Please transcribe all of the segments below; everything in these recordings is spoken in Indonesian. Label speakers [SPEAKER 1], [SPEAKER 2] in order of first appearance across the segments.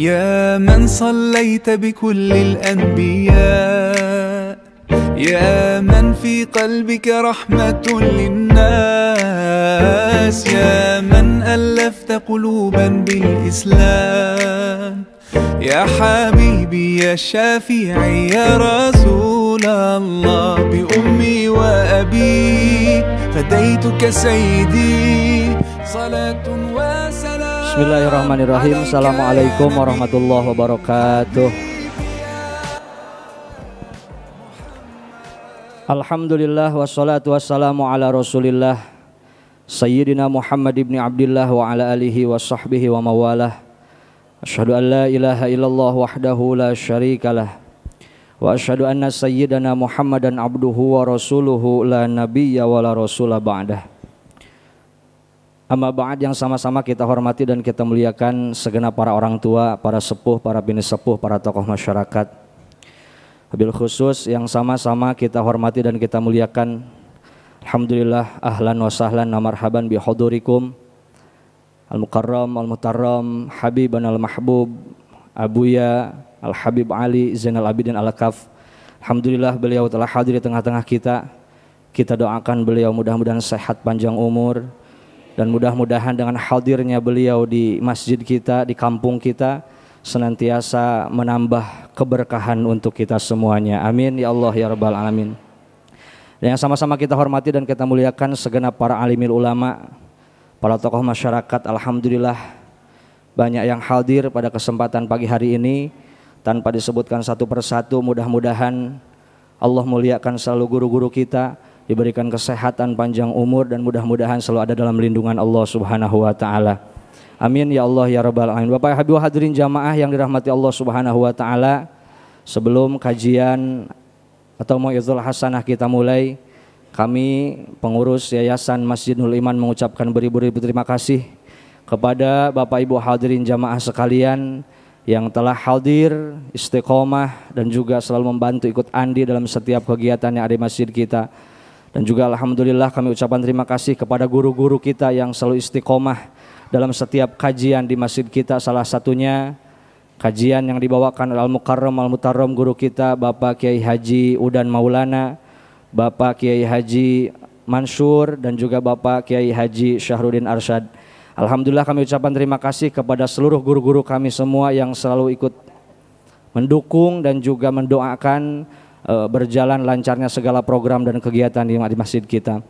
[SPEAKER 1] يا من صليت بكل الأنبياء يا من في قلبك رحمة للناس يا من ألفت قلوبا بالإسلام يا حبيبي يا شافعي يا رسول الله بأمي وأبي فديتك سيدي صلاة وسلام.
[SPEAKER 2] Bismillahirrahmanirrahim. Assalamualaikum warahmatullahi wabarakatuh. Alhamdulillah wassalatu wassalamu ala rasulillah Sayyidina Muhammad ibn Abdillah wa ala alihi wa sahbihi wa mawalah. Asyhadu an la ilaha illallah wahdahu la syarikalah wa asyhadu anna sayyidana Muhammadan abduhu wa rasuluhu la nabiyya wa la rasula ba'dah. Amma ba'd, yang sama-sama kita hormati dan kita muliakan segenap para orang tua, para sepuh, para bini sepuh, para tokoh masyarakat. Wabil khusus yang sama-sama kita hormati dan kita muliakan, alhamdulillah, ahlan wa sahlan wa marhaban bi hudurikum al-mukarram al-mutarram habiban al-mahbub Abuya Al-Habib Ali Zainal Abidin Al-Kaf. Alhamdulillah beliau telah hadir di tengah-tengah kita. Kita doakan beliau mudah-mudahan sehat panjang umur, dan mudah-mudahan dengan hadirnya beliau di masjid kita, di kampung kita, senantiasa menambah keberkahan untuk kita semuanya. Amin ya Allah ya Rabbal Alamin. Dan yang sama-sama kita hormati dan kita muliakan segenap para alimil ulama, para tokoh masyarakat. Alhamdulillah banyak yang hadir pada kesempatan pagi hari ini. Tanpa disebutkan satu persatu, mudah-mudahan Allah muliakan selalu guru-guru kita, diberikan kesehatan panjang umur, dan mudah-mudahan selalu ada dalam lindungan Allah Subhanahu wa taala. Amin ya Allah ya Rabbal Alamin. Bapak Habib hadirin jamaah yang dirahmati Allah Subhanahu wa taala, sebelum kajian atau mau'izul hasanah kita mulai, kami pengurus Yayasan Masjid Nurul Iman mengucapkan beribu-ribu terima kasih kepada Bapak Ibu hadirin jamaah sekalian yang telah hadir, istiqomah, dan juga selalu membantu ikut andil dalam setiap kegiatan yang ada di masjid kita. Dan juga alhamdulillah kami ucapkan terima kasih kepada guru-guru kita yang selalu istiqomah dalam setiap kajian di masjid kita. Salah satunya kajian yang dibawakan oleh Al-Mukarram Al-Mutarram guru kita Bapak Kiai Haji Udan Maulana, Bapak Kiai Haji Mansur, dan juga Bapak Kiai Haji Syahrudin Arsyad. Alhamdulillah kami ucapkan terima kasih kepada seluruh guru-guru kami semua yang selalu ikut mendukung dan juga mendoakan berjalan lancarnya segala program dan kegiatan di masjid kita.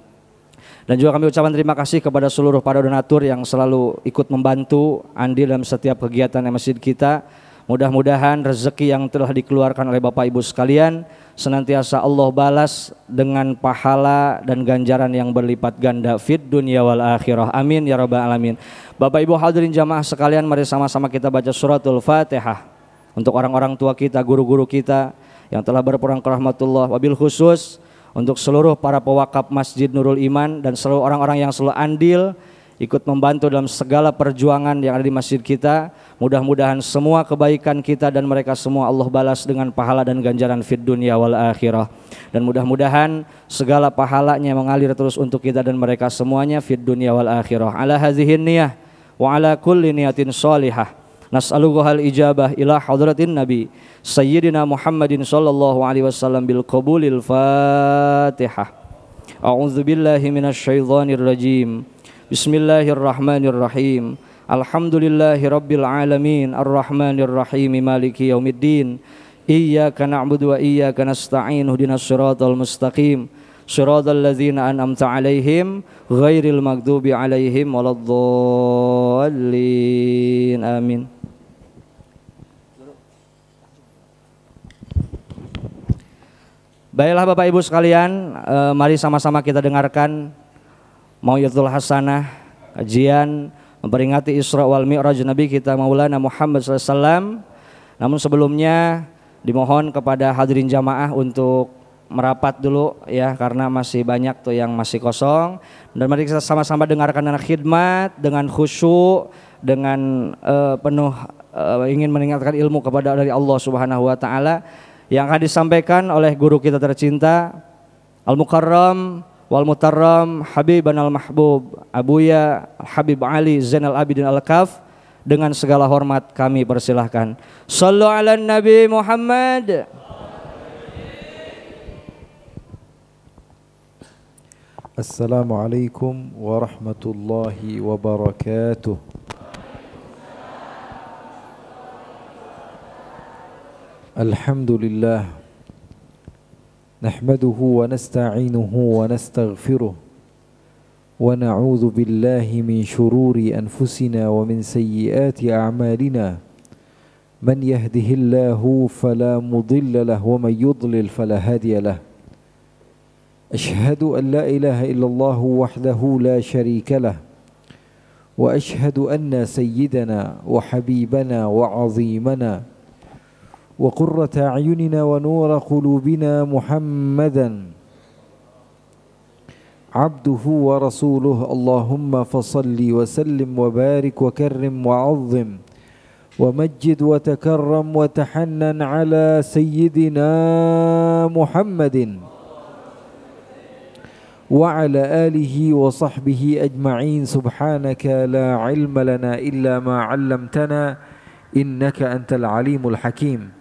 [SPEAKER 2] Dan juga kami ucapkan terima kasih kepada seluruh para donatur yang selalu ikut membantu andil dalam setiap kegiatan di masjid kita. Mudah-mudahan rezeki yang telah dikeluarkan oleh Bapak Ibu sekalian senantiasa Allah balas dengan pahala dan ganjaran yang berlipat ganda fid dunya wal akhirah. Amin ya rabbal alamin. Bapak Ibu hadirin jamaah sekalian, mari sama-sama kita baca suratul Fatihah untuk orang-orang tua kita, guru-guru kita yang telah berpulang ke rahmatullah. Wabil khusus untuk seluruh para pewakaf Masjid Nurul Iman dan seluruh orang-orang yang selalu andil ikut membantu dalam segala perjuangan yang ada di masjid kita. Mudah-mudahan semua kebaikan kita dan mereka semua Allah balas dengan pahala dan ganjaran fid dunya wal akhirah. Dan mudah-mudahan segala pahalanya mengalir terus untuk kita dan mereka semuanya fid dunya wal akhirah. Ala hadhihin niyah wa ala kulli niyatin shalihah. Nas'alullahal ijabah ila hadratin Nabi Sayyidina Muhammadin sallallahu alaihi wasallam bil qabulil Fatihah. A'udzu billahi minasyaitonir rajim. Bismillahirrahmanirrahim. Alhamdulillahi rabbil alamin arrahmanir rahim maliki yaumiddin. Iyyaka na'budu wa iyyaka nasta'in ihdinas siratal mustaqim. Shiratal ladzina an'amta 'alaihim ghairil maghdubi 'alaihim waladdallin. Amin. Baiklah Bapak Ibu sekalian, mari sama-sama kita dengarkan mau'izul hasanah, kajian memperingati Isra wal Mi'raj Nabi kita Maulana Muhammad SAW. Namun sebelumnya dimohon kepada hadirin jamaah untuk merapat dulu ya, karena masih banyak tuh yang masih kosong. Dan mari kita sama-sama dengarkan anak khidmat dengan khusyuk, dengan penuh ingin meningkatkan ilmu kepada dari Allah Subhanahu wa taala, yang akan disampaikan oleh guru kita tercinta Al-Mukarram wal Mutarram Habiban al-Mahbub Abuya Habib Ali Zainal Abidin Al-Kaf. Dengan segala hormat kami persilahkan. Shallu ala Nabi Muhammad.
[SPEAKER 3] Assalamualaikum warahmatullahi wabarakatuh. Alhamdulillah. Nahmaduhu wa nasta'inuhu wa nastaghfiruh. Wa na'udzu billahi min shururi anfusina wa min sayyiati a'malina. Man yahdihillahu fala mudilla lahu wa man yudlil fala hadiya lahu. Ashhadu an la ilaha illallah wahdahu la sharika lah. Wa ashhadu anna sayyidana wa habibana wa azimana wa qurrata a'yunina wa nura qulubina Muhammadan abduhu wa rasuluh. Allahumma fasalli wa sallim wa barik wa karrim wa azzim wa majjid wa takarram wa tahannan ala sayyidina Muhammadin wa ala alihi wa sahbihi ajma'in. Subhanaka la ilma lana illa ma 'allamtana innaka antal alimul hakim.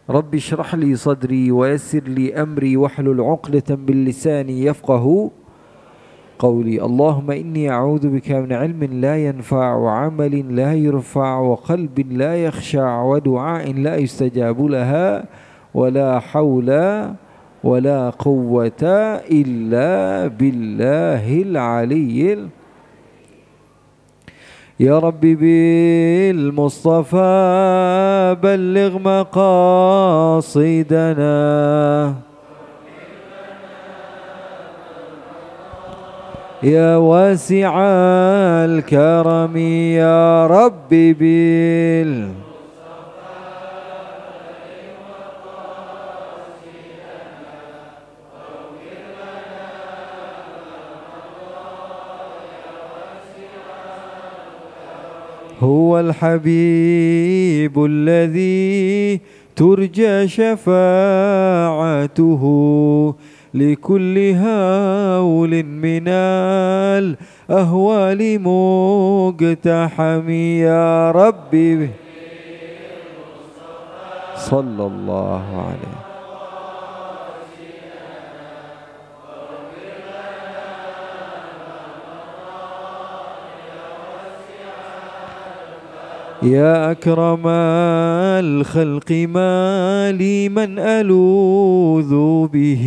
[SPEAKER 3] Rabbi shrah li sadri wa yassir li amri wahlul 'uqdatam min lisani yafqahu qawli. Allahumma inni a'udzu bika min 'ilmin la yanfa' wa 'amalin la yurfa' wa qalbin la yakhsha' wa du'ain la yustajabu laha wa la hawla wa la quwwata illa billahil 'aliyyil. Ya Rabbi bil Mustafa balligh maqasidana. Ya wasi'al karami ya Rabbi bil هو الحبيب الذي ترجى شفاعته لكل هول من الأهوال مقتحم يا ربي صلى الله عليه. يا أكرم الخلق ما لي من ألوذ به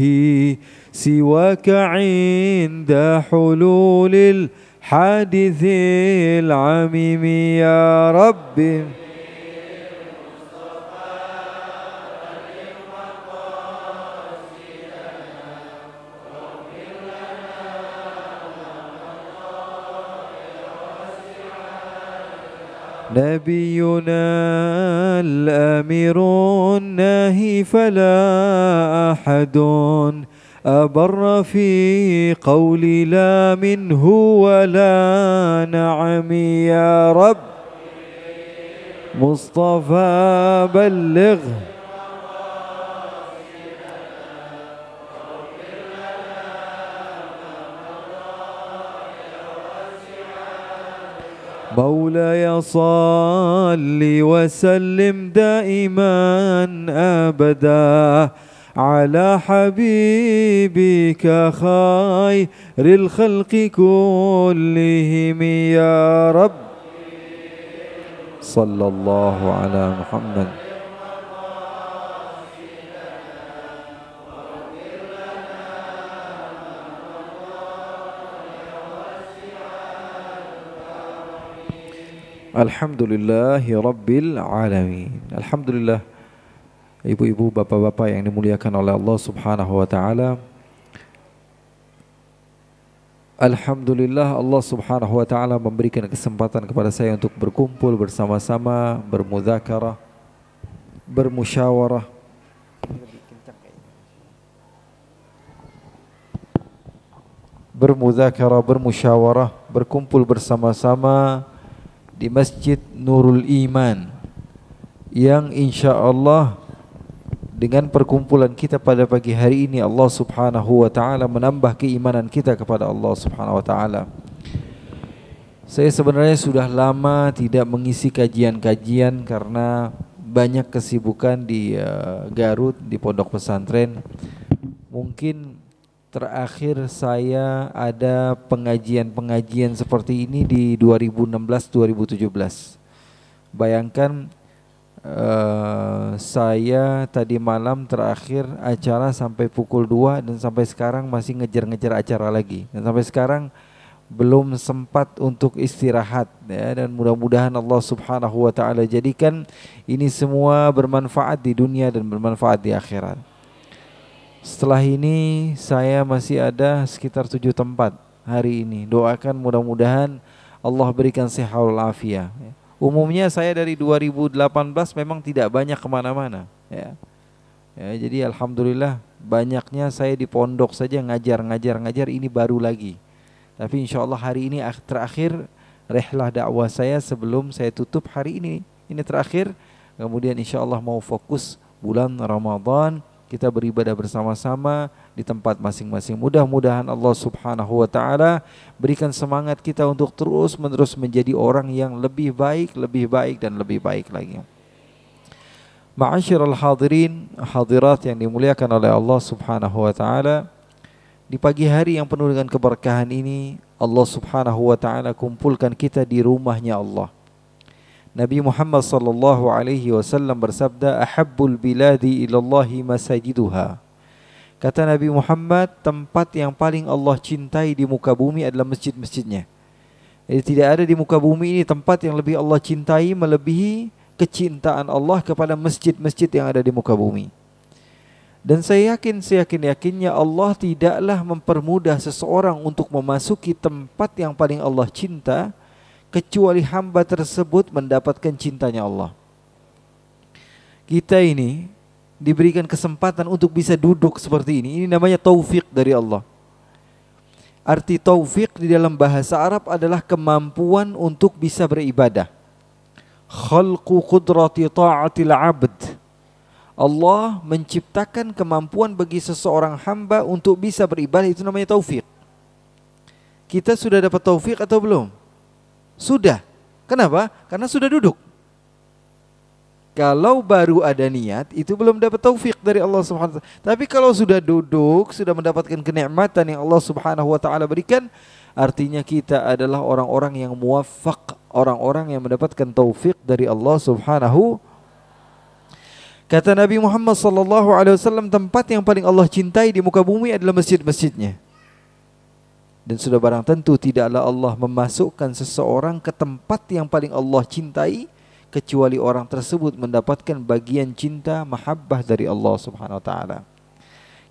[SPEAKER 3] سواك عند حلول الحادث العميم يا ربي. نبينا الأمير الناهي فلا أحد أبر في قولي لا منه ولا نعم يا رب. مصطفى بلغ مولاي صل وسلم دائما أبدا على حبيبك خير الخلق كلهم يا رب. صلى الله على محمد. Alhamdulillahi Rabbil Alamin. Alhamdulillah, ibu-ibu, bapak-bapak yang dimuliakan oleh Allah Subhanahu wa ta'ala. Alhamdulillah, Allah Subhanahu wa ta'ala memberikan kesempatan kepada saya untuk berkumpul bersama-sama, bermudzakarah, bermusyawarah, berkumpul bersama-sama di Masjid Nurul Iman, yang insya Allah dengan perkumpulan kita pada pagi hari ini Allah Subhanahu wa ta'ala menambah keimanan kita kepada Allah Subhanahu wa ta'ala. Saya sebenarnya sudah lama tidak mengisi kajian-kajian karena banyak kesibukan di Garut, di pondok pesantren. Mungkin terakhir saya ada pengajian-pengajian seperti ini di 2016-2017. Bayangkan saya tadi malam terakhir acara sampai pukul 2 dan sampai sekarang masih ngejar-ngejar acara lagi. Dan sampai sekarang belum sempat untuk istirahat ya, dan mudah-mudahan Allah Subhanahu wa taala jadikan ini semua bermanfaat di dunia dan bermanfaat di akhirat. Setelah ini saya masih ada sekitar 7 tempat hari ini. Doakan mudah-mudahan Allah berikan sehat walafiat. Umumnya saya dari 2018 memang tidak banyak kemana-mana ya. Jadi alhamdulillah banyaknya saya di pondok saja ngajar ini baru lagi. Tapi insya Allah hari ini terakhir rehlah dakwah saya sebelum saya tutup hari ini. Ini terakhir. Kemudian insya Allah mau fokus bulan Ramadan. Kita beribadah bersama-sama di tempat masing-masing. Mudah-mudahan Allah Subhanahu wa taala berikan semangat kita untuk terus-menerus menjadi orang yang lebih baik dan lebih baik lagi. Ma'asyiral hadirin, hadirat yang dimuliakan oleh Allah Subhanahu wa taala. Di pagi hari yang penuh dengan keberkahan ini, Allah Subhanahu wa taala kumpulkan kita di rumahnya Allah. Nabi Muhammad sallallahu alaihi wasallam bersabda, "Ahabbul biladi ilallahi masajiduha." Kata Nabi Muhammad, tempat yang paling Allah cintai di muka bumi adalah masjid-masjidnya. Jadi tidak ada di muka bumi ini tempat yang lebih Allah cintai melebihi kecintaan Allah kepada masjid-masjid yang ada di muka bumi. Dan saya yakinnya Allah tidaklah mempermudah seseorang untuk memasuki tempat yang paling Allah cinta kecuali hamba tersebut mendapatkan cintanya Allah. Kita ini diberikan kesempatan untuk bisa duduk seperti ini. Ini namanya taufik dari Allah. Arti taufik di dalam bahasa Arab adalah kemampuan untuk bisa beribadah. Khalqu qudrati ta'atil 'abd. Allah menciptakan kemampuan bagi seseorang hamba untuk bisa beribadah, itu namanya taufik. Kita sudah dapat taufik atau belum? Sudah. Kenapa? Karena sudah duduk. Kalau baru ada niat, itu belum dapat taufik dari Allah Subhanahu wa taala. Tapi kalau sudah duduk, sudah mendapatkan kenikmatan yang Allah Subhanahu wa taala berikan, artinya kita adalah orang-orang yang muwaffaq, orang-orang yang mendapatkan taufik dari Allah Subhanahu. Kata Nabi Muhammad sallallahu alaihi wasallam, tempat yang paling Allah cintai di muka bumi adalah masjid-masjidnya. Dan sudah barang tentu tidaklah Allah memasukkan seseorang ke tempat yang paling Allah cintai kecuali orang tersebut mendapatkan bagian cinta mahabbah dari Allah Subhanahu wa taala.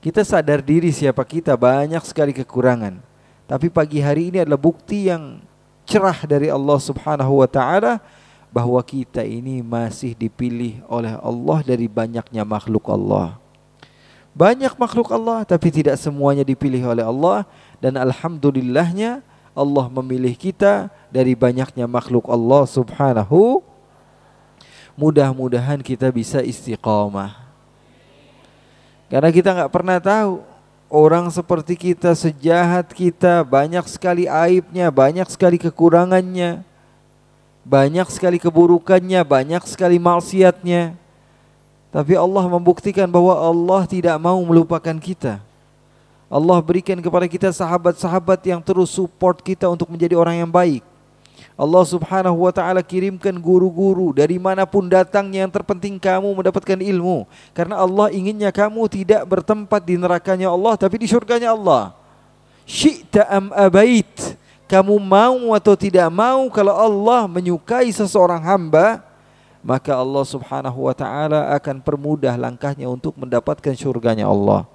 [SPEAKER 3] Kita sadar diri siapa kita, banyak sekali kekurangan. Tapi pagi hari ini adalah bukti yang cerah dari Allah Subhanahu wa taala bahwa kita ini masih dipilih oleh Allah dari banyaknya makhluk Allah. Banyak makhluk Allah tapi tidak semuanya dipilih oleh Allah. Dan alhamdulillahnya Allah memilih kita dari banyaknya makhluk Allah Subhanahu. Mudah-mudahan kita bisa istiqamah. Karena kita gak pernah tahu orang seperti kita, sejahat kita, banyak sekali aibnya, banyak sekali kekurangannya, banyak sekali keburukannya, banyak sekali maksiatnya. Tapi Allah membuktikan bahwa Allah tidak mau melupakan kita. Allah berikan kepada kita sahabat-sahabat yang terus support kita untuk menjadi orang yang baik. Allah Subhanahu wa ta'ala kirimkan guru-guru dari manapun datangnya, yang terpenting kamu mendapatkan ilmu. Karena Allah inginnya kamu tidak bertempat di nerakanya Allah, tapi di surganya Allah. Syi'ta am abait, kamu mau atau tidak mau, kalau Allah menyukai seseorang hamba, maka Allah Subhanahu wa ta'ala akan permudah langkahnya untuk mendapatkan surganya Allah.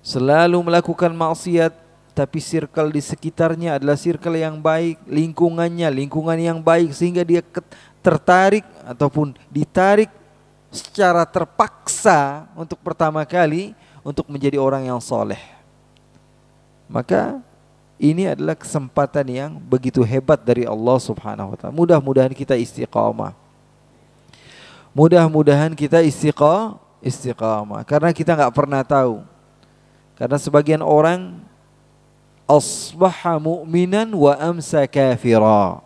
[SPEAKER 3] Selalu melakukan maksiat, tapi circle di sekitarnya adalah circle yang baik, lingkungan yang baik, sehingga dia tertarik ataupun ditarik secara terpaksa untuk pertama kali untuk menjadi orang yang soleh. Maka ini adalah kesempatan yang begitu hebat dari Allah Subhanahu wa ta'ala. Mudah-mudahan kita istiqamah. Mudah-mudahan kita istiqamah. Karena kita gak pernah tahu. Karena sebagian orang asbaha mu'minan wa amsa kafira.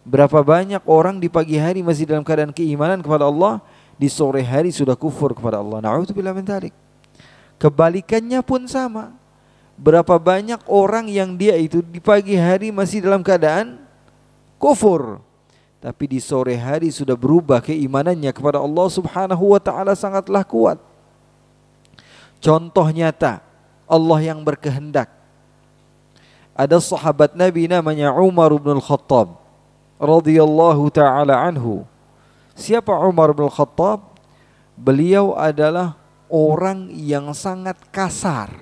[SPEAKER 3] Berapa banyak orang di pagi hari masih dalam keadaan keimanan kepada Allah, di sore hari sudah kufur kepada Allah. Na'udzubillah min dzalik. Kebalikannya pun sama. Berapa banyak orang yang dia itu di pagi hari masih dalam keadaan kufur, tapi di sore hari sudah berubah keimanannya kepada Allah Subhanahu wa taala sangatlah kuat. Contoh nyata, Allah yang berkehendak. Ada sahabat Nabi namanya Umar bin Al-Khattab radhiyallahu taala anhu. Siapa Umar bin Al-Khattab? Beliau adalah orang yang sangat kasar,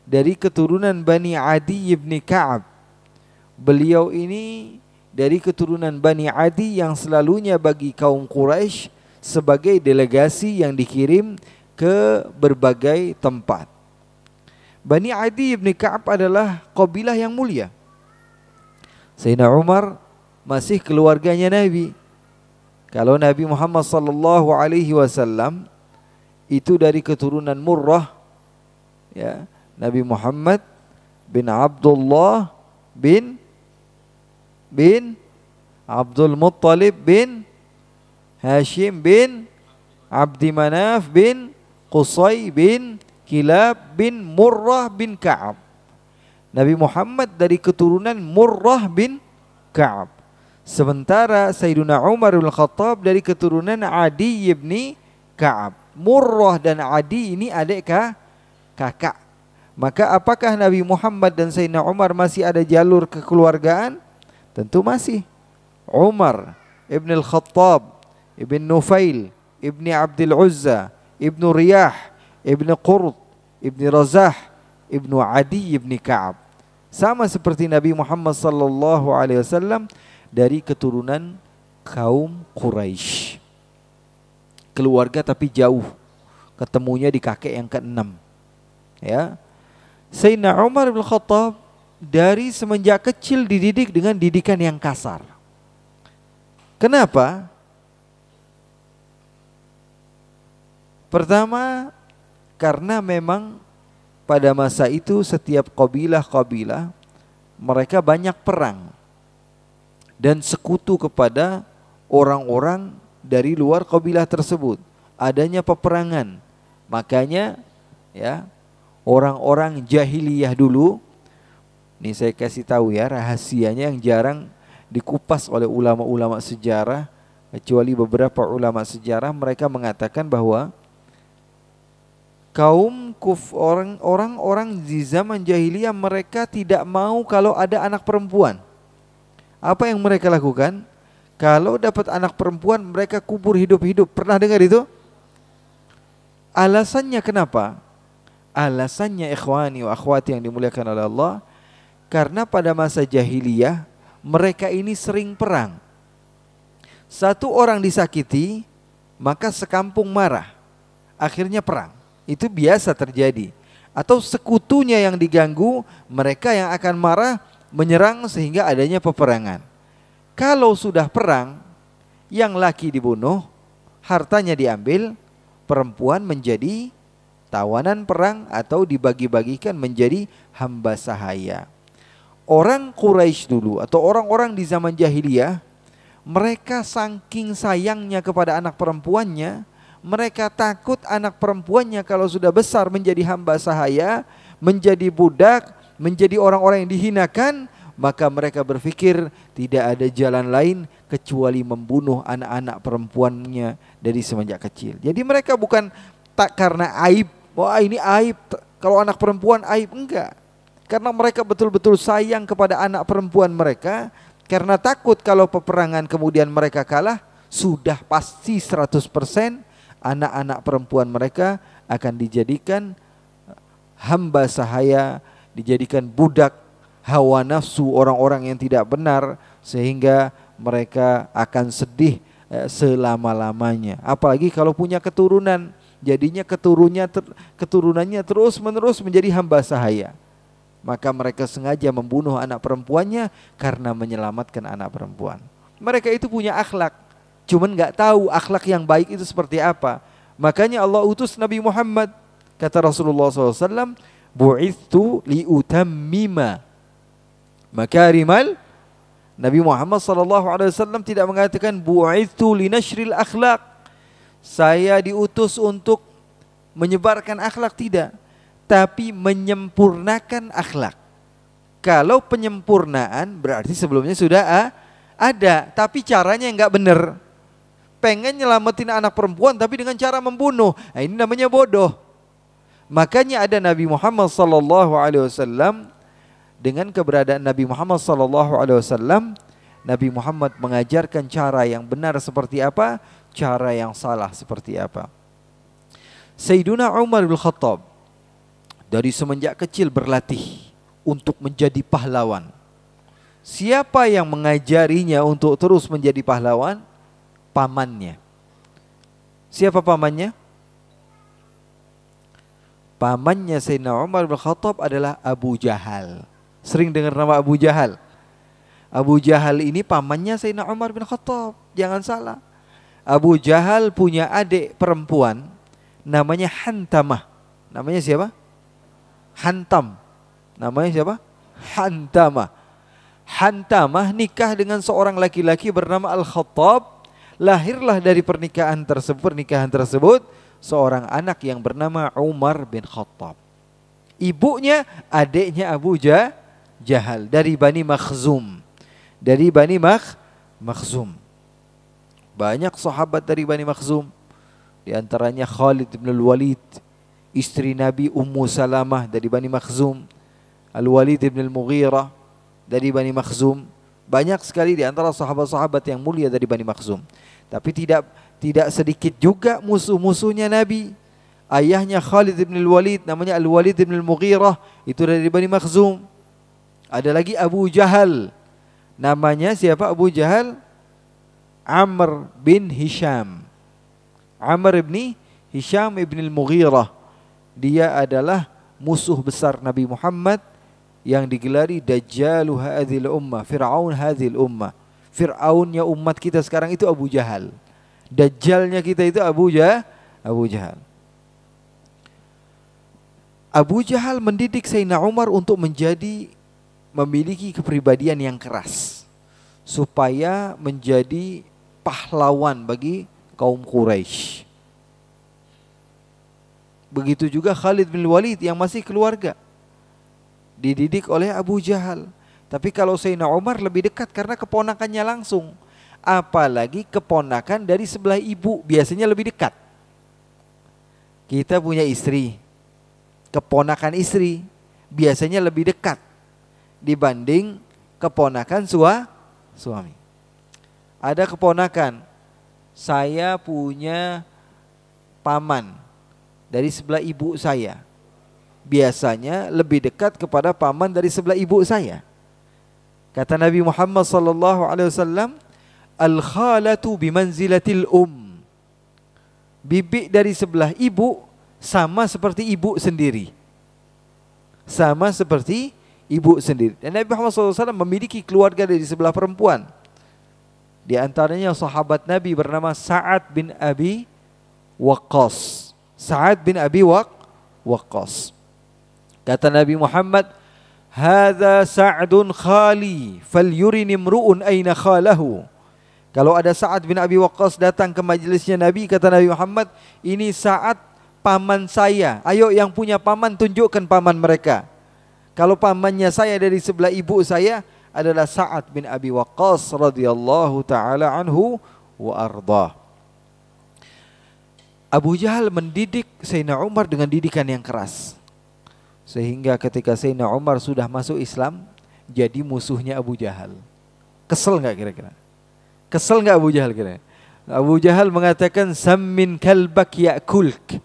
[SPEAKER 3] dari keturunan Bani Adi ibn Ka'ab. Beliau ini dari keturunan Bani Adi yang selalunya bagi kaum Quraisy sebagai delegasi yang dikirim ke berbagai tempat. Bani Adi ibn Ka'ab adalah kabilah yang mulia. Sayyidina Umar masih keluarganya Nabi. Kalau Nabi Muhammad sallallahu alaihi wasallam itu dari keturunan Murrah, ya, Nabi Muhammad bin Abdullah bin Abdul Muttalib bin Hashim bin Abdi Manaf bin Qusay bin Kilab bin Murrah bin Ka'ab. Nabi Muhammad dari keturunan Murrah bin Ka'ab. Sementara Sayyiduna Umar bin Khattab dari keturunan Adi ibni Ka'ab. Murrah dan Adi ini adik kakak. Maka apakah Nabi Muhammad dan Sayyidina Umar masih ada jalur kekeluargaan? Tentu masih. Umar ibn al-Khattab ibn Nufail ibn Abdul Uzza ibn Riyah ibn Qurt ibn Razah ibn Adi ibn Ka'ab. Sama seperti Nabi Muhammad sallallahu alaihi wasallam dari keturunan kaum Quraisy. Keluarga tapi jauh. Ketemunya di kakek yang ke-6. Ya. Sayyidina Umar bin Khattab dari semenjak kecil dididik dengan didikan yang kasar. Kenapa? Pertama, karena memang pada masa itu setiap kabilah-kabilah mereka banyak perang dan sekutu kepada orang-orang dari luar kabilah tersebut. Adanya peperangan. Makanya ya, orang-orang jahiliyah dulu, ini saya kasih tahu ya, rahasianya yang jarang dikupas oleh ulama-ulama sejarah, kecuali beberapa ulama sejarah. Mereka mengatakan bahwa orang-orang di zaman jahiliyah mereka tidak mau kalau ada anak perempuan. Apa yang mereka lakukan? Kalau dapat anak perempuan mereka kubur hidup-hidup. Pernah dengar itu? Alasannya kenapa? Alasannya ikhwani wa akhwati yang dimuliakan oleh Allah, karena pada masa jahiliyah mereka ini sering perang. Satu orang disakiti, maka sekampung marah. Akhirnya perang. Itu biasa terjadi. Atau sekutunya yang diganggu, mereka yang akan marah menyerang sehingga adanya peperangan. Kalau sudah perang, yang laki dibunuh, hartanya diambil, perempuan menjadi tawanan perang atau dibagi-bagikan menjadi hamba sahaya. Orang Quraisy dulu atau orang-orang di zaman jahiliyah, mereka saking sayangnya kepada anak perempuannya, mereka takut anak perempuannya kalau sudah besar menjadi hamba sahaya, menjadi budak, menjadi orang-orang yang dihinakan, maka mereka berpikir tidak ada jalan lain kecuali membunuh anak-anak perempuannya dari semenjak kecil. Jadi mereka bukan tak karena aib, wah ini aib, kalau anak perempuan aib, enggak. Karena mereka betul-betul sayang kepada anak perempuan mereka, karena takut kalau peperangan kemudian mereka kalah, sudah pasti 100% anak-anak perempuan mereka akan dijadikan hamba sahaya, dijadikan budak hawa nafsu orang-orang yang tidak benar, sehingga mereka akan sedih selama-lamanya. Apalagi kalau punya keturunan, jadinya keturunannya terus-menerus menjadi hamba sahaya. Maka mereka sengaja membunuh anak perempuannya karena menyelamatkan anak perempuan. Mereka itu punya akhlak, cuman nggak tahu akhlak yang baik itu seperti apa. Makanya Allah utus Nabi Muhammad. Kata Rasulullah SAW, Bu'ithu liutammima makarimal. Nabi Muhammad SAW tidak mengatakan bu'ithu linashril akhlaq, saya diutus untuk menyebarkan akhlak, tidak, tapi menyempurnakan akhlak. Kalau penyempurnaan berarti sebelumnya sudah ada, tapi caranya nggak benar. Pengen nyelamatin anak perempuan tapi dengan cara membunuh, nah, ini namanya bodoh. Makanya ada Nabi Muhammad SAW, dengan keberadaan Nabi Muhammad SAW, Nabi Muhammad mengajarkan cara yang benar seperti apa, cara yang salah seperti apa. Sayyiduna Umar bin Khattab dari semenjak kecil berlatih untuk menjadi pahlawan. Siapa yang mengajarinya untuk terus menjadi pahlawan? Pamannya. Siapa pamannya? Pamannya Sayyidina Umar bin Khattab adalah Abu Jahal. Sering dengar nama Abu Jahal? Abu Jahal ini pamannya Sayyidina Umar bin Khattab. Jangan salah. Abu Jahal punya adik perempuan namanya Hantamah. Namanya siapa? Hantam. Namanya siapa? Hantamah. Hantamah nikah dengan seorang laki-laki bernama Al-Khattab. Lahirlah dari pernikahan tersebut seorang anak yang bernama Umar bin Khattab. Ibunya adiknya Abu Jahal dari Bani Makhzum. Dari Bani Makhzum. Banyak sahabat dari Bani Makhzum. Di antaranya Khalid bin Al-Walid, istri Nabi Ummu Salamah dari Bani Makhzum. Al-Walid bin Al-Mughirah dari Bani Makhzum. Banyak sekali di antara sahabat-sahabat yang mulia dari Bani Makhzum. Tapi tidak sedikit juga musuh-musuhnya Nabi. Ayahnya Khalid bin Al-Walid namanya Al-Walid bin Al-Mughirah, itu dari Bani Makhzum. Ada lagi Abu Jahal. Namanya siapa Abu Jahal? Amr bin Hisham. Amr bin Hisham ibn Al-Mughirah. Dia adalah musuh besar Nabi Muhammad yang digelari Dajjalu hadhil ummah, Fir'aun hadhil ummah. Fir'aunnya umat kita sekarang itu Abu Jahal. Dajjalnya kita itu Abu Jahal. Abu Jahal mendidik Sayyidina Umar untuk memiliki kepribadian yang keras supaya menjadi pahlawan bagi kaum Quraisy. Begitu juga Khalid bin Walid yang masih keluarga, dididik oleh Abu Jahal. Tapi kalau Sayyidina Umar lebih dekat karena keponakannya langsung. Apalagi keponakan dari sebelah ibu, biasanya lebih dekat. Kita punya istri, keponakan istri biasanya lebih dekat dibanding keponakan suami. Ada keponakan, saya punya paman dari sebelah ibu saya, biasanya lebih dekat kepada paman dari sebelah ibu saya. Kata Nabi Muhammad SAW, al-khalatu bimanzilatil Bibi dari sebelah ibu sama seperti ibu sendiri. Sama seperti ibu sendiri. Dan Nabi Muhammad SAW memiliki keluarga dari sebelah perempuan. Di antaranya sahabat Nabi bernama Sa'ad bin Abi Waqqas. Sa'ad bin Abi Waqqas. Kata Nabi Muhammad, hadza Sa'dun khali falyurini imru'un aina khalahu. Kalau ada Sa'ad bin Abi Waqqas datang ke majelisnya Nabi, kata Nabi Muhammad, ini Sa'ad paman saya. Ayo yang punya paman tunjukkan paman mereka. Kalau pamannya saya dari sebelah ibu saya adalah Sa'ad bin Abi Waqqas radhiyallahu taala anhu wa ardah. Abu Jahal mendidik Sayyidina Umar dengan didikan yang keras. Sehingga ketika Sayyidina Umar sudah masuk Islam, jadi musuhnya Abu Jahal. Kesel nggak kira-kira? Kesel nggak Abu Jahal kira-kira? Abu Jahal mengatakan, sammin kalbak ya'kulk.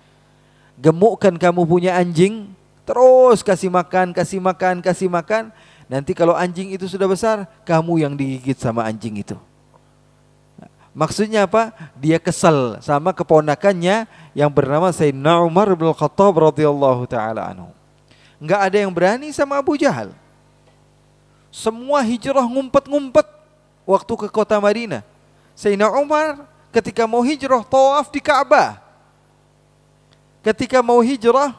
[SPEAKER 3] Gemukkan kamu punya anjing, terus kasih makan. Nanti kalau anjing itu sudah besar, kamu yang digigit sama anjing itu. Maksudnya apa? Dia kesal sama keponakannya yang bernama Sayyidina Umar bin Khattab radhiyallahu taala anhu. Enggak ada yang berani sama Abu Jahal. Semua hijrah ngumpet-ngumpet waktu ke kota Madinah. Sayyidina Umar ketika mau hijrah tawaf di Ka'bah. Ketika mau hijrah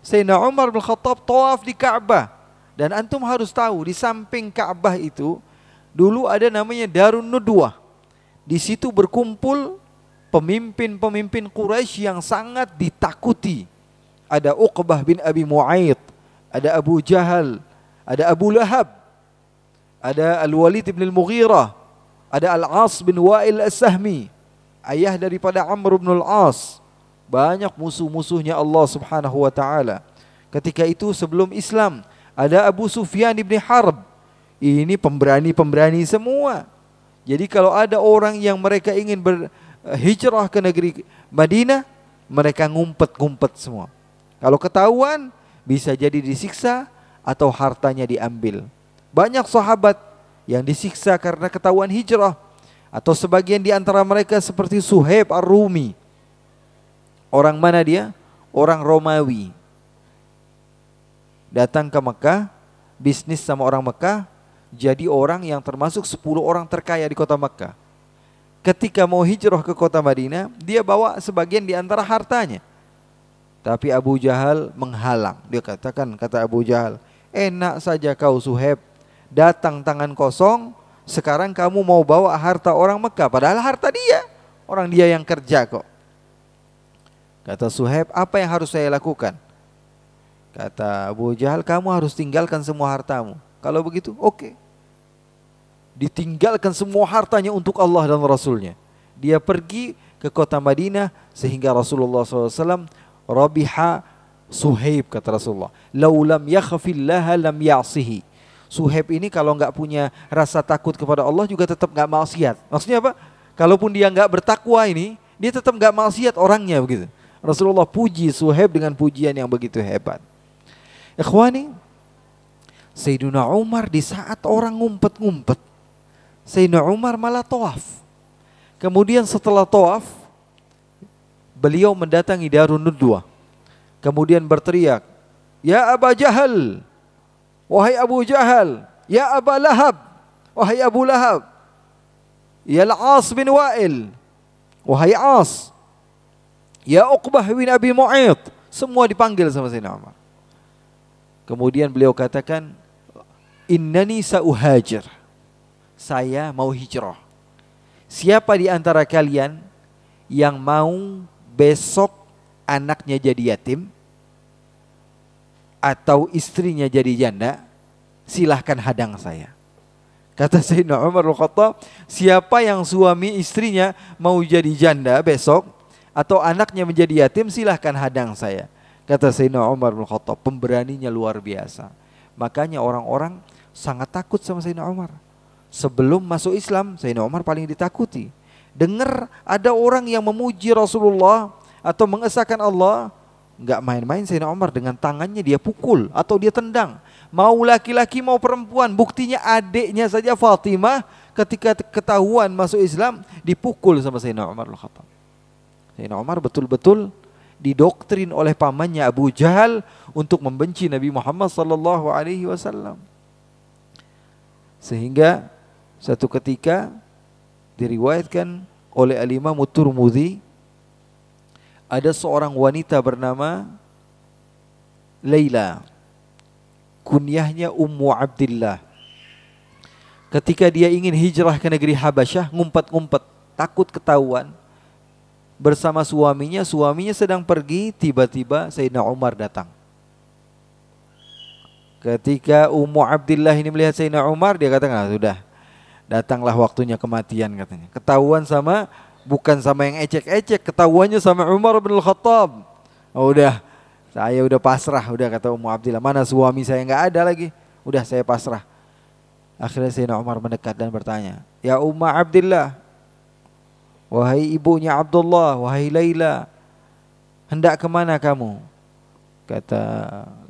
[SPEAKER 3] Sayyidina Umar bin Khattab tawaf di Ka'bah. Dan antum harus tahu, di samping Ka'bah itu dulu ada namanya Darun Nudwah. Di situ berkumpul pemimpin-pemimpin Quraisy yang sangat ditakuti. Ada Uqbah bin Abi Mu'ayth, ada Abu Jahal, ada Abu Lahab, ada Al-Walid bin Al-Mughirah, ada Al-As bin Wa'il As-Sahmi, ayah daripada Amr bin Al-As. Banyak musuh-musuhnya Allah Subhanahu wa taala. Ketika itu sebelum Islam, ada Abu Sufyan bin Harb. Ini pemberani-pemberani semua. Jadi kalau ada orang yang mereka ingin berhijrah ke negeri Madinah, mereka ngumpet-ngumpet semua. Kalau ketahuan, bisa jadi disiksa atau hartanya diambil. Banyak sahabat yang disiksa karena ketahuan hijrah. Atau sebagian di antara mereka seperti Suhaib Ar-Rumi. Orang mana dia? Orang Romawi. Datang ke Mekah, bisnis sama orang Mekah, jadi orang yang termasuk 10 orang terkaya di kota Mekah. Ketika mau hijrah ke kota Madinah, dia bawa sebagian di antara hartanya. Tapi Abu Jahal menghalang. Dia katakan, kata Abu Jahal, enak saja kau Suhaib, datang tangan kosong, sekarang kamu mau bawa harta orang Mekah, padahal harta dia, orang dia yang kerja kok. Kata Suhaib, apa yang harus saya lakukan? Kata Abu Jahal, kamu harus tinggalkan semua hartamu. Kalau begitu, oke. Ditinggalkan semua hartanya untuk Allah dan Rasulnya. Dia pergi ke kota Madinah sehingga Rasulullah SAW Rabiha Suhaib, kata Rasulullah, laulam yakhfillaha lam ya'sihi. Suhaib ini kalau nggak punya rasa takut kepada Allah juga tetap nggak maksiat. Maksudnya apa? Kalaupun dia nggak bertakwa ini, dia tetap nggak maksiat orangnya begitu. Rasulullah puji Suhaib dengan pujian yang begitu hebat. Ikhwani, Sayyidina Umar di saat orang ngumpet-ngumpet, Sayyidina Umar malah tawaf. Kemudian setelah tawaf, beliau mendatangi Darun Nudwah. Kemudian berteriak, ya Aba Jahal, wahai Abu Jahal, ya Aba Lahab, wahai Abu Lahab, ya Al-As bin Wa'il, wahai As, ya Uqbah bin Abi Mu'ayth. Semua dipanggil sama Sayyidina Umar. Kemudian beliau katakan, innani sa'uhajir, saya mau hijrah. Siapa di antara kalian yang mau besok anaknya jadi yatim atau istrinya jadi janda, silahkan hadang saya. Kata Sayyidina Umar Al-Khattab, siapa yang suami istrinya mau jadi janda besok atau anaknya menjadi yatim, silahkan hadang saya. Kata Sayyidina Umar Al-Khattab, pemberaninya luar biasa. Makanya orang-orang sangat takut sama Sayyidina Umar. Sebelum masuk Islam, Sayyidina Umar paling ditakuti. Dengar ada orang yang memuji Rasulullah atau mengesahkan Allah, nggak main-main Sayyidina Umar, dengan tangannya dia pukul atau dia tendang. Mau laki-laki mau perempuan, buktinya adiknya saja Fatimah ketika ketahuan masuk Islam dipukul sama Sayyidina Umar Al-Khattab. Sayyidina Umar betul-betul didoktrin oleh pamannya Abu Jahal untuk membenci Nabi Muhammad SAW. Sehingga satu ketika diriwayatkan oleh Al-Imam Tirmidzi, ada seorang wanita bernama Laila, kunyahnya Ummu Abdillah. Ketika dia ingin hijrah ke negeri Habasyah, ngumpet-ngumpet, takut ketahuan, bersama suaminya sedang pergi, tiba-tiba Sayyidina Umar datang. Ketika Ummu Abdillah ini melihat Sayyidina Umar, dia katakan, sudah, datanglah waktunya kematian katanya. Ketahuan sama, bukan sama yang ecek-ecek, ketahuannya sama Umar bin Al-Khattab. Oh, udah, saya udah pasrah, udah, kata Ummu Abdillah, mana suami saya nggak ada lagi, udah saya pasrah. Akhirnya Sayyidina Umar mendekat dan bertanya, ya Ummu Abdillah, wahai ibunya Abdullah, wahai Laila, hendak kemana kamu? Kata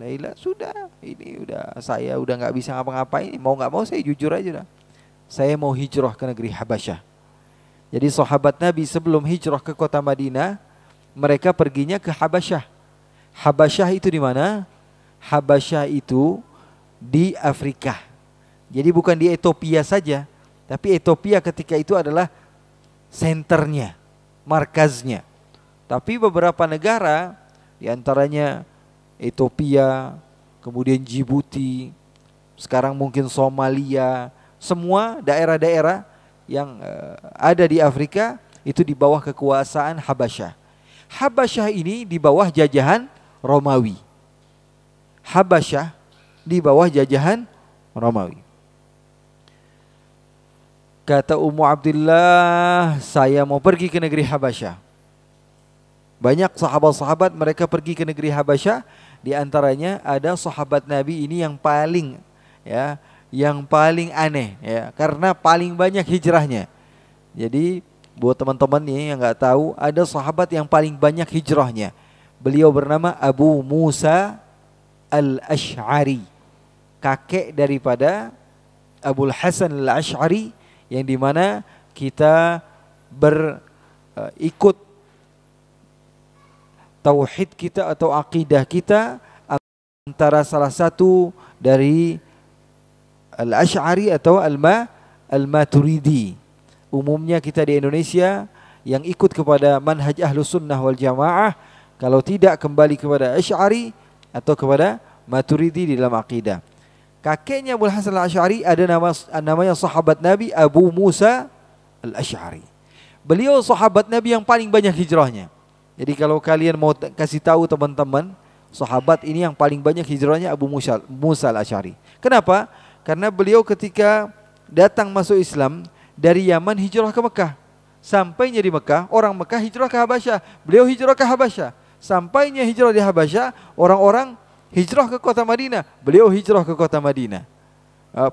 [SPEAKER 3] Laila, sudah, ini udah, saya udah nggak bisa ngapa-ngapain, mau nggak mau saya jujur aja dah, saya mau hijrah ke negeri Habasyah. Jadi sahabat Nabi sebelum hijrah ke kota Madinah, mereka perginya ke Habasyah. Habasyah itu di mana? Habasyah itu di Afrika. Jadi bukan di Ethiopia saja, tapi Ethiopia ketika itu adalah senternya, markaznya. Tapi beberapa negara, di antaranya Ethiopia, kemudian Djibouti, sekarang mungkin Somalia, semua daerah-daerah yang ada di Afrika itu di bawah kekuasaan Habasyah. Habasyah ini di bawah jajahan Romawi. Habasyah di bawah jajahan Romawi. Kata Ummu Abdillah, saya mau pergi ke negeri Habasyah. Banyak sahabat-sahabat mereka pergi ke negeri Habasyah. Di antaranya ada sahabat Nabi ini yang paling aneh ya, karena paling banyak hijrahnya. Jadi buat teman-teman nih yang nggak tahu, ada sahabat yang paling banyak hijrahnya. Beliau bernama Abu Musa Al-Ash'ari, kakek daripada Abul Hasan Al-Ash'ari, yang dimana kita berikut tauhid kita atau akidah kita antara salah satu dari Al-Ash'ari atau Al-Maturidi. Umumnya kita di Indonesia yang ikut kepada manhaj Ahlus Sunnah wal Jamaah, kalau tidak kembali kepada Ash'ari atau kepada Maturidi di dalam akidah. Kakeknya Abul Hasan Al-Ash'ari ada namanya sahabat Nabi Abu Musa Al-Ash'ari. Beliau sahabat Nabi yang paling banyak hijrahnya. Jadi kalau kalian mau kasih tahu teman-teman, sahabat ini yang paling banyak hijrahnya Abu Musa Al-Ash'ari. Kenapa? Karena beliau ketika datang masuk Islam dari Yaman hijrah ke Mekah. Sampainya di Mekah, orang Mekah hijrah ke Habasyah. Beliau hijrah ke Habasyah. Sampainya hijrah di Habasyah, orang-orang hijrah ke kota Madinah. Beliau hijrah ke kota Madinah.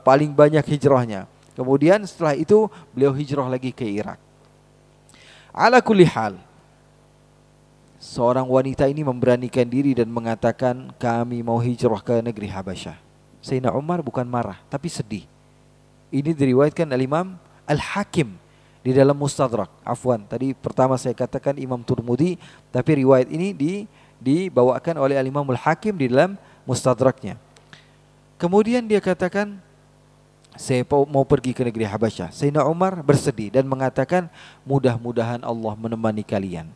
[SPEAKER 3] Paling banyak hijrahnya. Kemudian setelah itu beliau hijrah lagi ke Irak. Ala kulli hal, seorang wanita ini memberanikan diri dan mengatakan, kami mau hijrah ke negeri Habasyah. Sayyidina Umar bukan marah, tapi sedih. Ini diriwayatkan Al-Imam Al-Hakim di dalam Mustadrak. Afwan, tadi pertama saya katakan Imam Turmudi, tapi riwayat ini dibawakan oleh Al-Imam Al-Hakim di dalam Mustadraknya. Kemudian dia katakan, saya mau pergi ke negeri Habasyah. Sayyidina Umar bersedih dan mengatakan, mudah-mudahan Allah menemani kalian.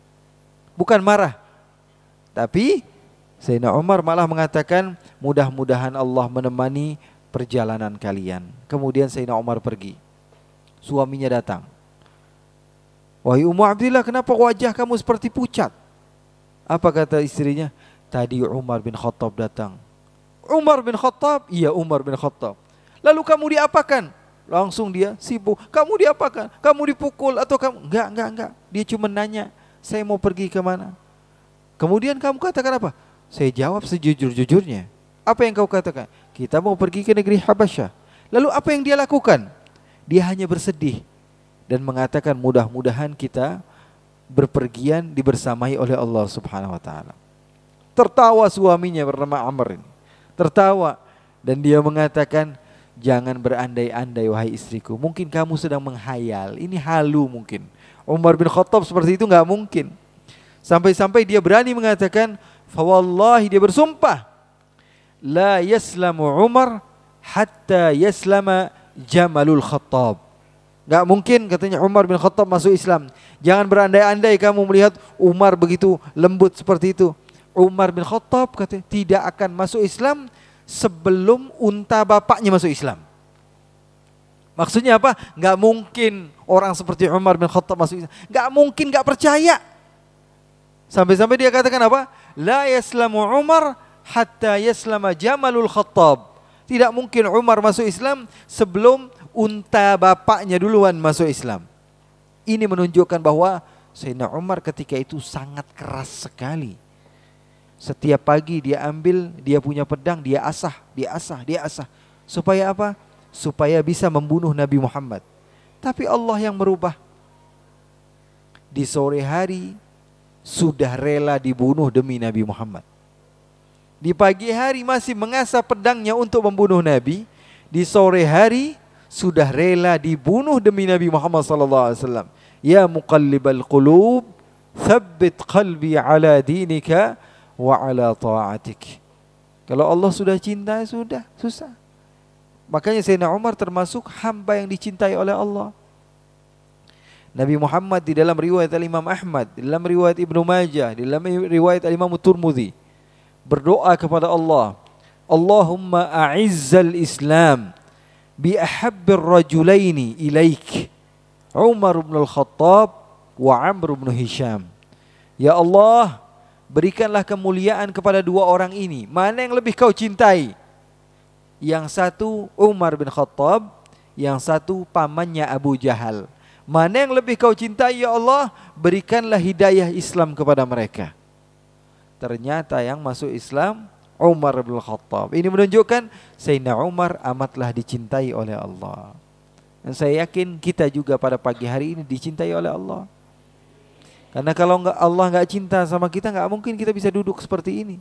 [SPEAKER 3] Bukan marah, tapi Sayyidina Umar malah mengatakan, mudah-mudahan Allah menemani perjalanan kalian. Kemudian Sayyidina Umar pergi. Suaminya datang. Wahai Ummu Abdillah, kenapa wajah kamu seperti pucat? Apa kata istrinya? Tadi Umar bin Khattab datang. Umar bin Khattab? Iya, Umar bin Khattab. Lalu kamu diapakan? Langsung dia sibuk. Kamu diapakan? Kamu dipukul atau kamu? Enggak. Dia cuma nanya, saya mau pergi kemana? Kemudian kamu katakan apa? Saya jawab sejujur-jujurnya. Apa yang kau katakan? Kita mau pergi ke negeri Habasyah. Lalu apa yang dia lakukan? Dia hanya bersedih dan mengatakan, mudah-mudahan kita berpergian dibersamai oleh Allah Subhanahu wa taala. Tertawa suaminya bernama Amr ini. Tertawa dan dia mengatakan, jangan berandai-andai wahai istriku. Mungkin kamu sedang menghayal. Ini halu mungkin. Umar bin Khattab seperti itu enggak mungkin. Sampai-sampai dia berani mengatakan, fawallahi, dia bersumpah, la yaslamu Umar hatta yaslama Jamalul Khattab. Enggak mungkin katanya Umar bin Khattab masuk Islam. Jangan berandai-andai kamu melihat Umar begitu lembut seperti itu. Umar bin Khattab katanya tidak akan masuk Islam sebelum unta bapaknya masuk Islam. Maksudnya apa? Enggak mungkin orang seperti Umar bin Khattab masuk Islam. Enggak mungkin, enggak percaya. Sampai-sampai dia katakan apa? La yaslamu Umar hatta yaslama Jamalul Khattab. Tidak mungkin Umar masuk Islam sebelum unta bapaknya duluan masuk Islam. Ini menunjukkan bahwa Sayyidina Umar ketika itu sangat keras sekali. Setiap pagi dia ambil, dia punya pedang, dia asah. Supaya apa? Supaya bisa membunuh Nabi Muhammad. Tapi Allah yang merubah. Di sore hari sudah rela dibunuh demi Nabi Muhammad. Di pagi hari masih mengasah pedangnya untuk membunuh Nabi. Di sore hari sudah rela dibunuh demi Nabi Muhammad SAW. Ya muqallibal qulub, thabbit qalbi ala dinika wa ala ta'atik. Kalau Allah sudah cinta, sudah susah. Makanya Sayyidina Umar termasuk hamba yang dicintai oleh Allah. Nabi Muhammad di dalam riwayat Imam Ahmad, di dalam riwayat Ibnu Majah, di dalam riwayat Imam Turmudi berdoa kepada Allah, Allahumma a'izzal Islam bi ahabbir rajulaini ilaik, Umar bin Al-Khattab wa Amr bin Hisham. Ya Allah, berikanlah kemuliaan kepada dua orang ini. Mana yang lebih kau cintai? Yang satu Umar bin Khattab, yang satu pamannya Abu Jahal. Mana yang lebih kau cintai ya Allah? Berikanlah hidayah Islam kepada mereka. Ternyata yang masuk Islam Umar bin Khattab. Ini menunjukkan Sayyidina Umar amatlah dicintai oleh Allah. Dan saya yakin kita juga pada pagi hari ini dicintai oleh Allah. Karena kalau Allah nggak cinta sama kita, nggak mungkin kita bisa duduk seperti ini.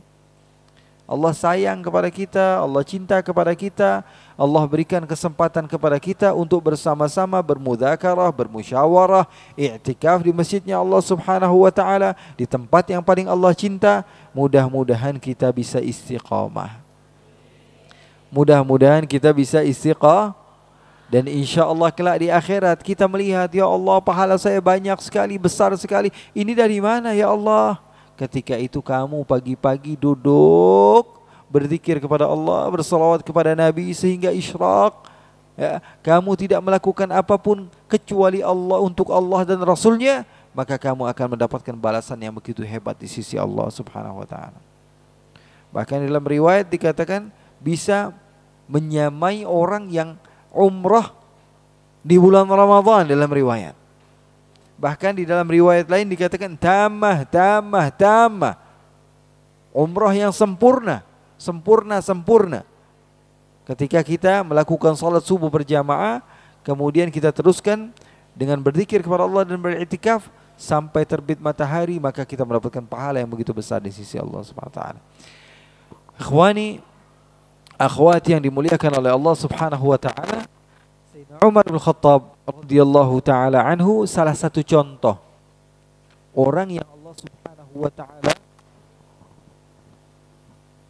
[SPEAKER 3] Allah sayang kepada kita, Allah cinta kepada kita, Allah berikan kesempatan kepada kita untuk bersama-sama bermudzakarah, bermusyawarah, i'tikaf di masjidnya Allah Subhanahu wa taala, di tempat yang paling Allah cinta. Mudah-mudahan kita bisa istiqamah. Mudah-mudahan kita bisa istiqamah. Dan insya Allah kelak di akhirat kita melihat, ya Allah pahala saya banyak sekali, besar sekali. Ini dari mana ya Allah? Ketika itu kamu pagi-pagi duduk berzikir kepada Allah, bersalawat kepada Nabi sehingga isyraq, ya, kamu tidak melakukan apapun kecuali Allah, untuk Allah dan Rasulnya, maka kamu akan mendapatkan balasan yang begitu hebat di sisi Allah Subhanahu wa ta'ala. Bahkan dalam riwayat dikatakan bisa menyamai orang yang umrah di bulan Ramadan dalam riwayat. Bahkan di dalam riwayat lain dikatakan tamah. Umrah yang sempurna. Ketika kita melakukan salat subuh berjamaah, kemudian kita teruskan dengan berzikir kepada Allah dan beriktikaf sampai terbit matahari, maka kita mendapatkan pahala yang begitu besar di sisi Allah Subhanahu wa taala. Ikhwani, akhwati yang dimuliakan oleh Allah Subhanahu wa taala, Sayyidina Umar bin Khattab radhiyallahu taala anhu salah satu contoh orang yang Allah Subhanahu wa taala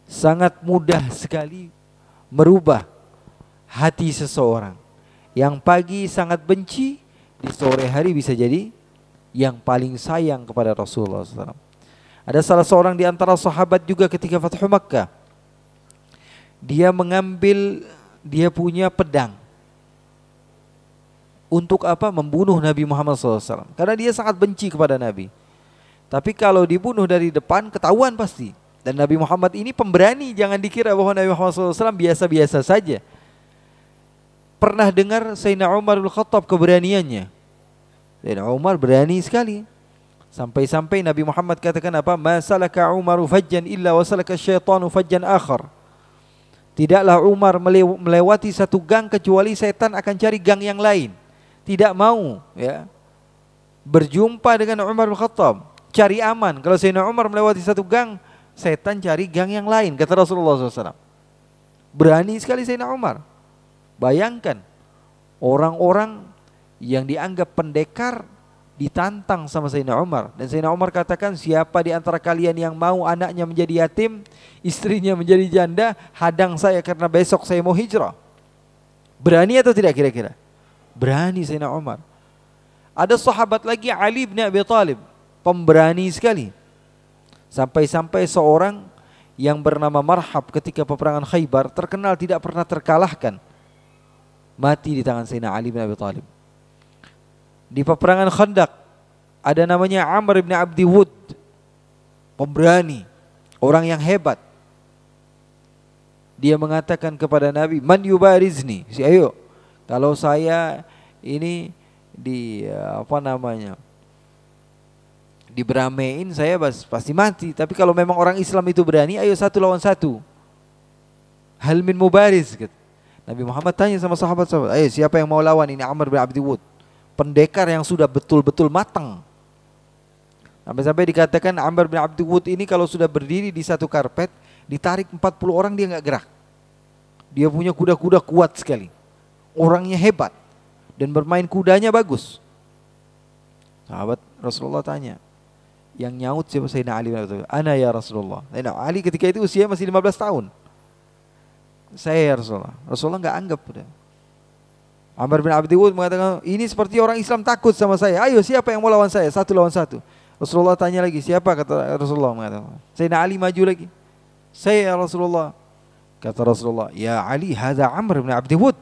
[SPEAKER 3] sangat mudah sekali merubah hati seseorang. Yang pagi sangat benci, di sore hari bisa jadi yang paling sayang kepada Rasulullah SAW. Ada salah seorang di antara sahabat juga ketika Fathu Makkah, dia mengambil, dia punya pedang. Untuk apa? Membunuh Nabi Muhammad SAW. Karena dia sangat benci kepada Nabi. Tapi kalau dibunuh dari depan ketahuan pasti. Dan Nabi Muhammad ini pemberani, jangan dikira bahwa Nabi Muhammad SAW biasa-biasa saja. Pernah dengar Sayyidina Umar bin Khattab keberaniannya? Sayyidina Umar berani sekali. Sampai-sampai Nabi Muhammad katakan apa? Ma salaka Umaru fajjan illa wa salaka syaitanu fajjan akhar. Tidaklah Umar melewati satu gang kecuali setan akan cari gang yang lain. Tidak mau ya berjumpa dengan Umar bin Khattab, cari aman. Kalau Sayyidina Umar melewati satu gang, setan cari gang yang lain, kata Rasulullah SAW. Berani sekali Sayyidina Umar. Bayangkan orang-orang yang dianggap pendekar ditantang sama Sayyidina Umar. Dan Sayyidina Umar katakan, siapa di antara kalian yang mau anaknya menjadi yatim, istrinya menjadi janda, hadang saya karena besok saya mau hijrah. Berani atau tidak kira-kira? Berani Sayyidina Umar. Ada sahabat lagi, Ali bin Abi Thalib, pemberani sekali. Sampai-sampai seorang yang bernama Marhab ketika peperangan Khaybar terkenal tidak pernah terkalahkan, mati di tangan Sayyidina Ali bin Abi Thalib. Di peperangan Khandaq ada namanya Amr bin Abdi Wud, pemberani, orang yang hebat. Dia mengatakan kepada Nabi, man yubarizni, ayo kalau saya ini diberamein saya pasti mati. Tapi kalau memang orang Islam itu berani, ayo 1 lawan 1. Hal min mubariz gitu. Nabi Muhammad tanya sama sahabat-sahabat, ayo siapa yang mau lawan ini Amr bin Abdi Wud, pendekar yang sudah betul-betul matang. Sampai-sampai dikatakan Amr bin Abdi Wud ini kalau sudah berdiri di satu karpet, ditarik 40 orang dia nggak gerak. Dia punya kuda-kuda kuat sekali, orangnya hebat, dan bermain kudanya bagus. Sahabat Rasulullah tanya, yang nyaut siapa? Sayyidina Ali bin Abi Thalib. Ana ya Rasulullah. Sayyidina Ali ketika itu usia masih 15 tahun. Saya ya Rasulullah. Rasulullah enggak anggap udah. Amr bin Abdi Wud mengatakan, ini seperti orang Islam takut sama saya. Ayo siapa yang mau lawan saya? 1 lawan 1. Rasulullah tanya lagi, siapa? Kata Rasulullah mengatakan. Sayyidina Ali maju lagi. Saya ya Rasulullah. Kata Rasulullah, ya Ali, hadza Amr bin Abdi Wud.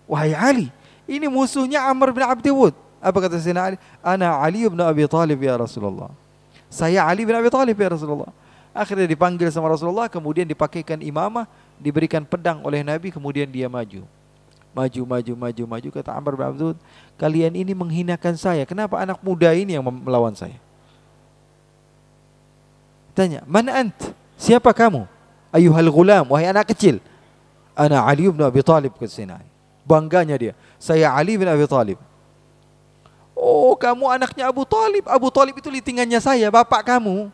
[SPEAKER 3] Wahai Ali, ini musuhnya Amr bin Abdi Wud. Apa kata Sayyidina Ali? Ana Ali bin Abi Thalib ya Rasulullah. Saya Ali bin Abi Thalib ya Rasulullah. Akhirnya dipanggil sama Rasulullah, kemudian dipakaikan imamah, diberikan pedang oleh Nabi, kemudian dia maju. Maju. Kata Amr bin Abdi Wud, kalian ini menghinakan saya. Kenapa anak muda ini yang melawan saya? Tanya, man ant? Siapa kamu? Ayuhal gulam, wahai anak kecil. Ana Ali bin Abi Thalib, kata Sayyidina Ali. Bangganya dia, saya Ali bin Abi Thalib. Oh, kamu anaknya Abu Thalib. Abu Thalib itu litingannya saya, bapak kamu.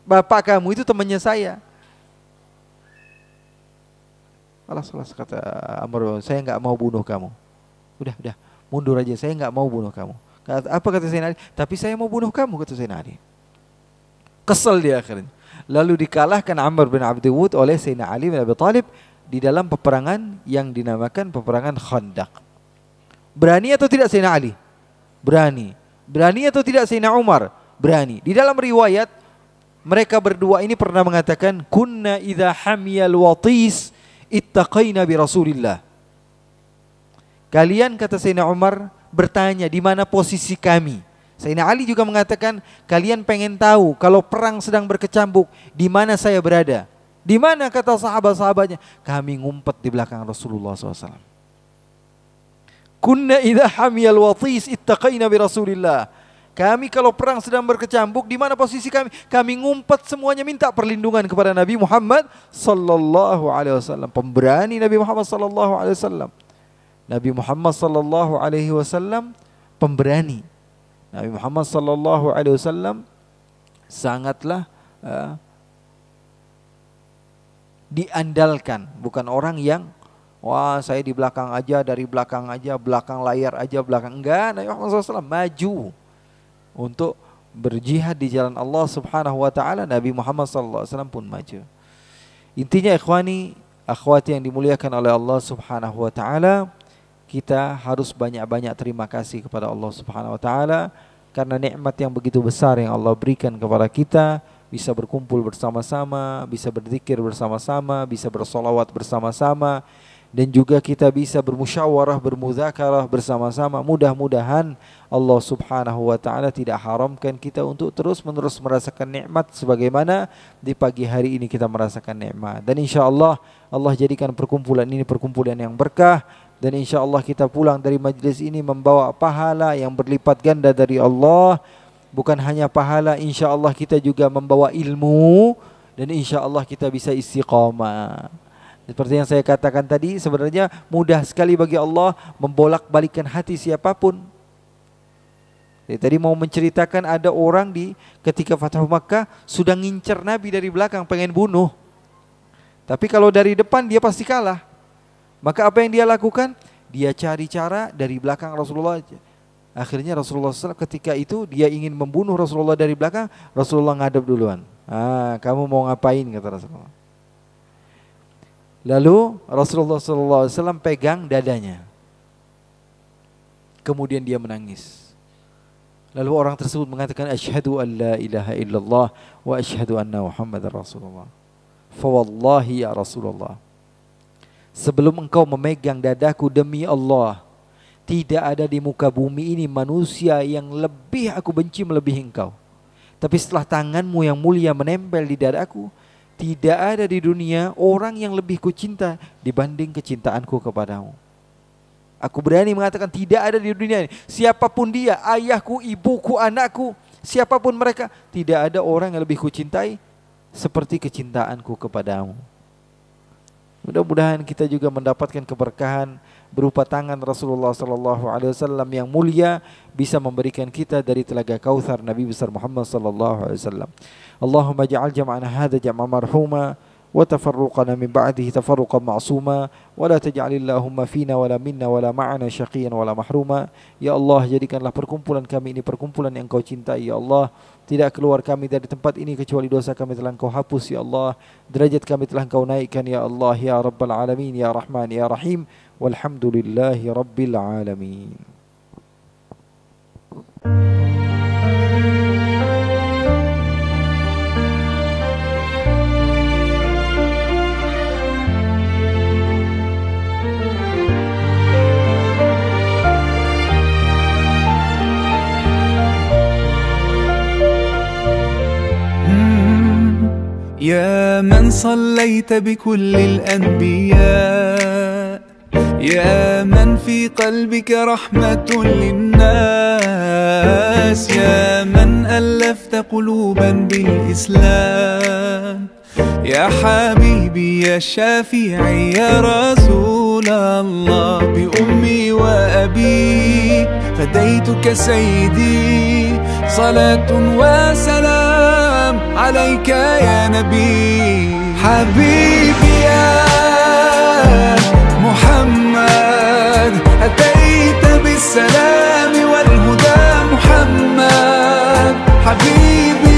[SPEAKER 3] Bapak kamu itu temannya saya. Alas, kata Amr, saya enggak mau bunuh kamu. Udah, mundur aja, saya enggak mau bunuh kamu. Apa kata Sayyidina Ali? Tapi saya mau bunuh kamu, kata Sayyidina Ali. Kesel dia akhirnya. Lalu dikalahkan Amr bin Abdi Wud oleh Sayyidina Ali bin Abi Thalib di dalam peperangan yang dinamakan peperangan Khandaq. Berani atau tidak Sayyidina Ali? Berani. Berani atau tidak Sayyidina Umar? Berani. Di dalam riwayat mereka berdua ini pernah mengatakan, kunna idza hamiyal watis ittaqaina bi Rasulillah. Kalian, kata Sayyidina Umar, bertanya di mana posisi kami. Sayyidina Ali juga mengatakan, kalian pengen tahu kalau perang sedang berkecambuk, di mana saya berada? Di mana, kata sahabat-sahabatnya? Kami ngumpet di belakang Rasulullah SAW. Kunna idza hamiyal watis ittaqaina bi Rasulillah. Kami kalau perang sedang berkecambuk, di mana posisi kami? Kami ngumpet semuanya minta perlindungan kepada Nabi Muhammad sallallahu alaihi wasallam. Pemberani Nabi Muhammad sallallahu alaihi wasallam. Nabi Muhammad sallallahu alaihi wasallam pemberani. Nabi Muhammad sallallahu alaihi wasallam sangatlah diandalkan, bukan orang yang wah saya di belakang aja, dari belakang aja, belakang layar aja, belakang. Enggak, Nabi Muhammad SAW maju untuk berjihad di jalan Allah Subhanahu wa taala. Nabi Muhammad sallallahu alaihi wasallam pun maju. Intinya ikhwani, akhwati yang dimuliakan oleh Allah Subhanahu wa taala, kita harus banyak-banyak terima kasih kepada Allah Subhanahu wa taala karena nikmat yang begitu besar yang Allah berikan kepada kita, bisa berkumpul bersama-sama, bisa berzikir bersama-sama, bisa bersolawat bersama-sama, dan juga kita bisa bermusyawarah, bermuzakarah bersama-sama. Mudah-mudahan Allah Subhanahu wa taala tidak haramkan kita untuk terus-menerus merasakan nikmat sebagaimana di pagi hari ini kita merasakan nikmat. Dan insyaallah Allah jadikan perkumpulan ini perkumpulan yang berkah, dan insyaallah kita pulang dari majlis ini membawa pahala yang berlipat ganda dari Allah. Bukan hanya pahala, insyaallah kita juga membawa ilmu, dan insyaallah kita bisa istiqamah. Seperti yang saya katakan tadi, sebenarnya mudah sekali bagi Allah membolak-balikan hati siapapun. Jadi tadi mau menceritakan ada orang ketika Fathu Makkah sudah ngincer Nabi dari belakang, pengen bunuh. Tapi kalau dari depan dia pasti kalah. Maka apa yang dia lakukan? Dia cari cara dari belakang Rasulullah. Akhirnya Rasulullah SAW ketika itu dia ingin membunuh Rasulullah dari belakang, Rasulullah ngadep duluan. Kamu mau ngapain, kata Rasulullah. Lalu Rasulullah SAW pegang dadanya. Kemudian dia menangis. Lalu orang tersebut mengatakan, asyhadu an la ilaha illallah wa asyhadu anna Muhammadar Rasulullah. Fawallahi ya Rasulullah, sebelum engkau memegang dadaku, demi Allah, tidak ada di muka bumi ini manusia yang lebih aku benci melebihi engkau. Tapi setelah tanganmu yang mulia menempel di dadaku, tidak ada di dunia orang yang lebih kucinta dibanding kecintaanku kepadamu. Aku berani mengatakan tidak ada di dunia ini, siapapun dia, ayahku, ibuku, anakku, siapapun mereka, tidak ada orang yang lebih kucintai seperti kecintaanku kepadamu. Mudah-mudahan kita juga mendapatkan keberkahan berupa tangan Rasulullah SAW yang mulia, bisa memberikan kita dari telaga Kautsar Nabi besar Muhammad SAW. Allahumma ja'al jam'ana hadha jam'an marhuma wa tafarruqana min ba'dihi tafarruqan ma'suma wa la taj'alillahumma fina wala minna wala ma'ana syaqiyan wala mahruma. Ya Allah, jadikanlah perkumpulan kami ini perkumpulan yang Kau cintai. Ya Allah, tidak keluar kami dari tempat ini kecuali dosa kami telah Engkau hapus. Ya Allah, derajat kami telah Engkau naikkan. Ya Allah, ya Rabbal Alamin, ya Rahman, ya Rahim. Walhamdulillahi Rabbil Alamin.
[SPEAKER 1] من صليت بكل الأنبياء، يا من في قلبك رحمة للناس، يا من ألفت قلوبا بالإسلام، يا حبيبي يا شافعي يا رسول الله، بأمي وأبي فديتك سيدي، صلاة وسلام عليك يا نبي. حبيبي يا محمد أتيت بالسلام والهدى محمد، حبيبي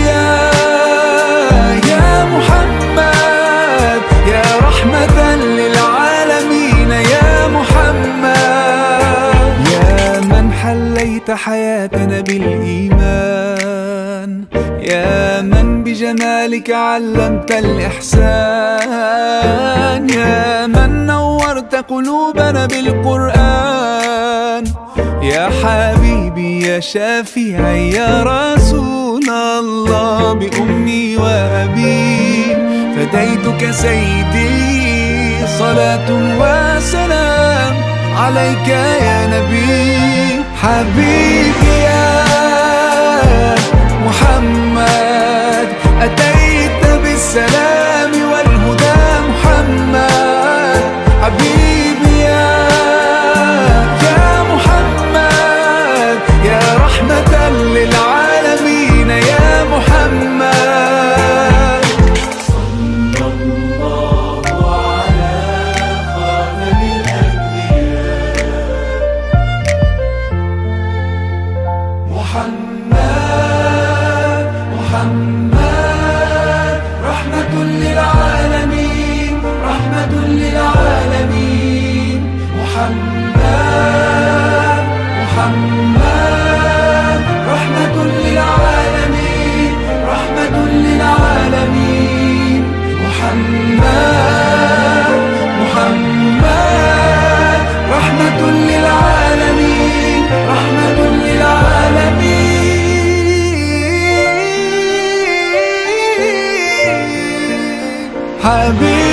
[SPEAKER 1] يا محمد يا رحمة للعالمين يا محمد، يا من حليت حياتنا بالإيمان، يا من بجمالك علمت الإحسان، يا من نورت قلوبنا بالقرآن، يا حبيبي يا شافعي يا رسول الله، بأمي وأبي فديتك سيدي، صلاة وسلام عليك يا نبي. حبيبي يا محمد أتيت بالسلام والهدى محمد، حبيبي يا محمد يا رحمة للعالمين يا محمد. صلى الله على خاتم الأنبياء محمد رحمة للعالمين، رحمة للعالمين، محمد رحمة للعالمين، رحمة للعالمين، محمد رحمة للعالمين، رحمة للعالمين. حبيبي